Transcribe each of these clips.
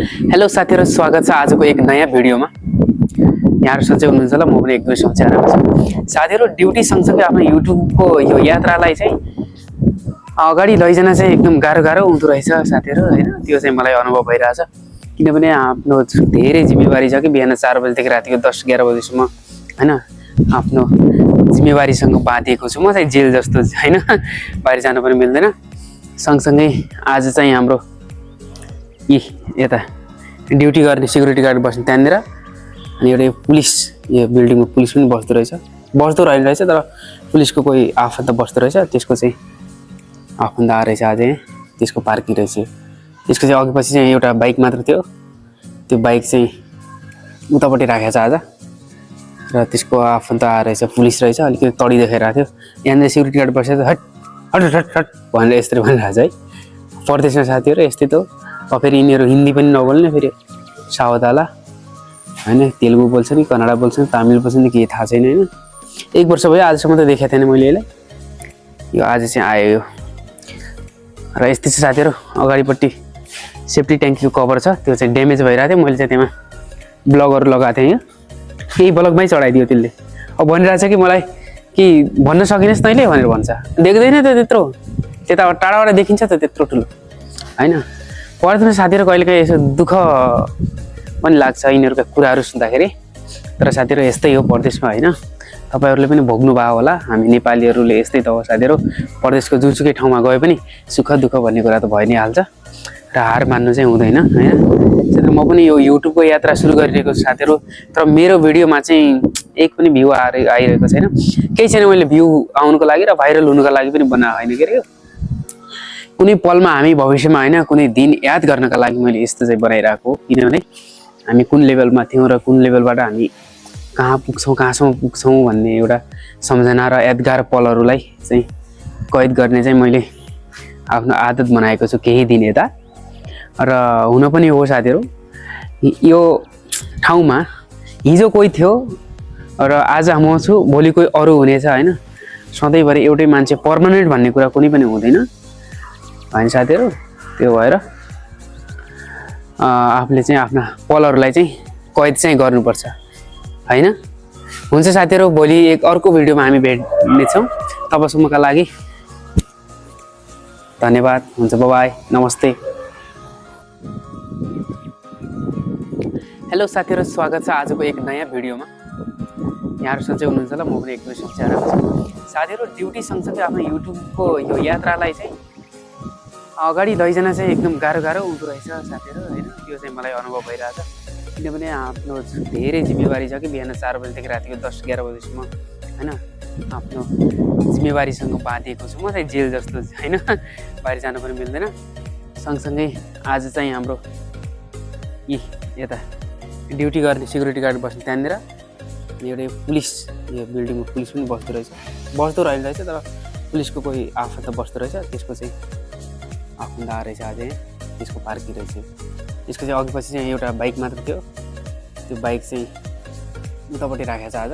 Hello साथीहरु, स्वागत छ आजको एक नयाँ भिडियोमा। यहाँहरु सन्चै हुनुहुन्छ होला, म पनि एकदमै सन्चै आराम छु। साथीहरु, ड्युटी सँगसँगै आफ्नो युट्युबको यो यात्रालाई चाहिँ अगाडि लैजान चाहिँ एकदम गाह्रो हुँदो रहेछ साथीहरु, हैन? त्यो चाहिँ मलाई अनुभव भइरहेछ। किनभने आफ्नो धेरै जिम्मेवारी छ कि बिहान 4 बजेदेखि रातिको 10-11 बजेसम्म, हैन? आफ्नो जिम्मेवारीसँग बाँधिएको छु म चाहिँ जेल जस्तो, हैन? बाहिर जान पनि मिल्दैन। सँगसँगै आज चाहिँ हाम्रो यता ड्युटी गर्ने सिक्युरिटी गार्ड बस्ने त्यहाँनिर, अनि एउटा पुलिस, यो बिल्डिङमा पुलिस पनि बस्दो रहेछ, तर पुलिसको कोही आफन्त बस्दो रहेछ। त्यसको चाहिँ आफन्त आएर रहेछ आज, त्यसको पार्किङ रहेछ। त्यसको चाहिँ अघि पछि चाहिँ एउटा बाइक मात्र थियो, त्यो बाइक चाहिँ उतापट्टि राखेको छ आज, र त्यसको आफन्त आएर रहेछ, पुलिस रहेछ। अलिकति तडी देखाइरहेको थियो। यहाँनिर सिक्युरिटी गार्ड बसेर हट हट हट हट भनेर यस्तरी भनिरहेछ है। परदेशमा साथीहरू यस्तै त हो। फेरि यिनीहरू हिन्दी पनि नबोल्ने, फेरि सावधाला, होइन? तेलुगु बोल्छ नि, कन्नडा बोल्छ नि, तामिल बोल्छ नि, केही थाहा छैन, होइन? 1 वर्ष भयो, आजसम्म त देखाएको थिएन मैले यसलाई। यो आज चाहिँ आयो यो। र यस्तै छ साथीहरू, अगाडिपट्टि सेफ्टी ट्याङ्कीको कभर छ, त्यो चाहिँ ड्यामेज भइरहेको थियो। मैले चाहिँ त्यहाँ ब्लगहरू लगाएको थिएँ, यही ब्लगमै चढाइदियो त्यसले। अब भनिरहेछ कि मलाई कि भन्न सकिनस् तैँले भनेर भन्छ। देख्दैन त त्यत्रो, त्यता टाढाबाट देखिन्छ त त्यत्रो ठुलो, होइन? परदेशमा साथीहरू कहिलेकाहीँ यसो दुःख पनि लाग्छ यिनीहरूका कुराहरू सुन्दाखेरि। तर साथीहरू यस्तै हो परदेशमा, होइन? तपाईँहरूले पनि भोग्नु भयो होला। हामी नेपालीहरूले यस्तै त हो साथीहरू। परदेशको जुनसुकै ठाउँमा गए पनि सुख दुःख भन्ने कुरा त भइ नै हाल्छ, र हार मान्नु चाहिँ हुँदैन, होइन? त्यसैले म पनि यो युट्युबको यात्रा सुरु गरिरहेको छु साथीहरू। तर मेरो भिडियोमा चाहिँ एक पनि भ्यू आइरहेको छैन। केही छैन, मैले भ्यू आउनुको लागि र भाइरल हुनुको लागि पनि बनाएको होइन के अरे। कुनै पलमा हामी भविष्यमा, होइन, कुनै दिन याद गर्नका लागि मैले यस्तो चाहिँ बनाइरहेको हो। किनभने हामी कुन लेभलमा थियौँ र कुन लेभलबाट हामी कहाँ पुग्छौँ, कहाँसम्म पुग्छौँ भन्ने एउटा सम्झना र यादगार पलहरूलाई चाहिँ कैद गर्ने चाहिँ मैले आफ्नो आदत बनाएको छु केही दिन यता। र हुन पनि हो साथीहरू, यो ठाउँमा हिजो कोही थियो र आज म छु, भोलि कोही अरू हुनेछ, होइन? सधैँभरि एउटै मान्छे पर्मानेन्ट भन्ने कुरा कुनै पनि हुँदैन, होइन साथीहरू? त्यो भएर आफूले चाहिँ आफ्ना पलहरूलाई चाहिँ कैद चाहिँ गर्नुपर्छ, होइन? हुन्छ साथीहरू, भोलि एक अर्को भिडियोमा हामी भेट्नेछौँ। तबसम्मका लागि धन्यवाद। हुन्छ, बाई, नमस्ते। हेलो साथीहरू, स्वागत छ आजको एक नयाँ भिडियोमा। यहाँहरु सन्चै हुनुहुन्छ होला, म पनि एकदमै सन्चै आराम छु। साथीहरू, ड्युटी सँगसँगै आफ्नो युट्युबको यो यात्रालाई चाहिँ अगाडि लैजान चाहिँ एकदम गाह्रो हुँदो रहेछ साथीहरू, होइन? त्यो चाहिँ मलाई अनुभव भइरहेछ। किनभने आफ्नो धेरै जिम्मेवारी छ कि बिहान 4 बजेदेखि रातिको 10-11 बजेसम्म, होइन? आफ्नो जिम्मेवारीसँग बाँधिएको छु म चाहिँ जेल जस्तो, होइन? बाहिर जान पनि मिल्दैन। सँगसँगै आज चाहिँ हाम्रो यता ड्युटी गर्ने सिक्युरिटी गार्ड बस्ने त्यहाँनिर, अनि एउटा पुलिस, यो बिल्डिङमा पुलिस पनि बस्दो रहेछ, तर पुलिसको कोही आफन्त बस्दो रहेछ। त्यसको चाहिँ आफन्त आएर रहेछ आज, त्यसको पार्किङ रहेछ। त्यसको चाहिँ अघि पछि चाहिँ एउटा बाइक मात्र थियो, त्यो बाइक चाहिँ उतापट्टि राखेको छ आज,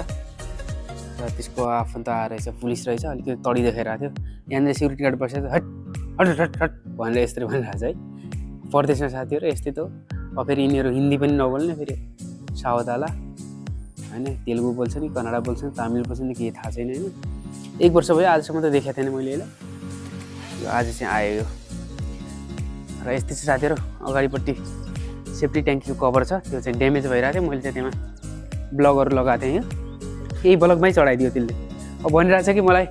र त्यसको आफन्त आएर रहेछ, पुलिस रहेछ। अलिकति तडी देखाइरहेको थियो। यहाँनिर सिक्युरिटी गार्ड बसेर हट हट हट हट भनेर यस्तरी भनिरहेछ है। परदेशमा साथीहरू यस्तै त हो। फेरि यिनीहरू हिन्दी पनि नबोल्ने, फेरि सावधाला, होइन? तेलुगु बोल्छ नि, कन्नडा बोल्छ नि, तामिल बोल्छ नि, केही थाहा छैन, होइन? 1 वर्ष भयो, आजसम्म त देखाएको थिएन मैले यसलाई। यो आज चाहिँ आयो यो। र यस्तै छ साथीहरू, अगाडिपट्टि सेफ्टी ट्याङ्कीको कभर छ, त्यो चाहिँ ड्यामेज भइरहेको थियो। मैले चाहिँ त्यहाँ ब्लगहरू लगाएको थिएँ, यही ब्लगमै चढाइदियो त्यसले। अब भनिरहेछ कि मलाई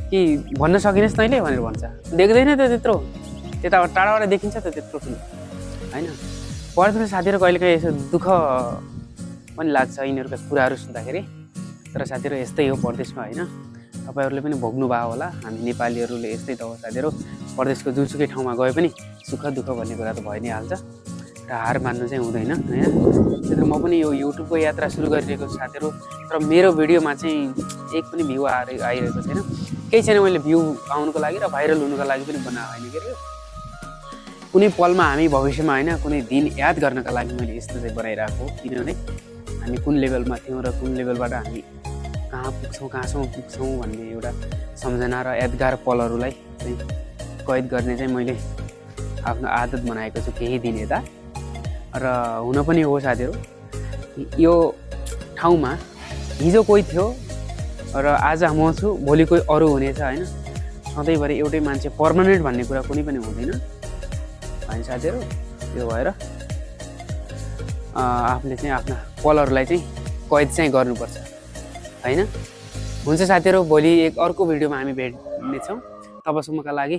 कि भन्न सकिनस् तैँले भनेर भन्छ। देख्दैन त त्यत्रो, त्यता टाढाबाट देखिन्छ त त्यत्रो ठुलो, होइन? परदेशमा साथीहरू कहिलेकाहीँ यसो दुःख पनि लाग्छ यिनीहरूका कुराहरू सुन्दाखेरि। तर साथीहरू यस्तै हो परदेशमा, होइन? तपाईँहरूले पनि भोग्नु भयो होला। हामी नेपालीहरूले यस्तै त हो साथीहरू। परदेशको जुनसुकै ठाउँमा गए पनि सुख दुःख भन्ने कुरा त भइ नै हाल्छ, र हार मान्नु चाहिँ हुँदैन, होइन? त्यसैले म पनि यो युट्युबको यात्रा सुरु गरिरहेको छु साथीहरू। तर मेरो भिडियोमा चाहिँ एक पनि भ्यू आइरहेको छैन। केही छैन, मैले भ्यू आउनुको लागि र भाइरल हुनुको लागि पनि बनाएको होइन के अरे। कुनै पलमा हामी भविष्यमा, होइन, कुनै दिन याद गर्नका लागि मैले यस्तो चाहिँ बनाइरहेको हो। किनभने हामी कुन लेभलमा थियौँ र कुन लेभलबाट हामी कहाँ पुग्छौँ, कहाँसम्म पुग्छौँ भन्ने एउटा सम्झना र यादगार पलहरूलाई चाहिँ कैद गर्ने चाहिँ मैले आफ्नो आदत बनाएको छु केही दिन यता। र हुन पनि हो साथीहरू, यो ठाउँमा हिजो कोही थियो र आज म छु, भोलि कोही अरू हुनेछ होइन। सधैँभरि एउटै मान्छे पर्मानेन्ट भन्ने कुरा कुनै पनि हुँदैन होइन साथीहरू। त्यो भएर आफूले चाहिँ आफ्ना पलहरूलाई चाहिँ कैद चाहिँ गर्नुपर्छ होइन। हुन्छ साथीहरू, भोलि एक अर्को भिडियोमा हामी भेट्नेछौँ। तबसम्मका लागि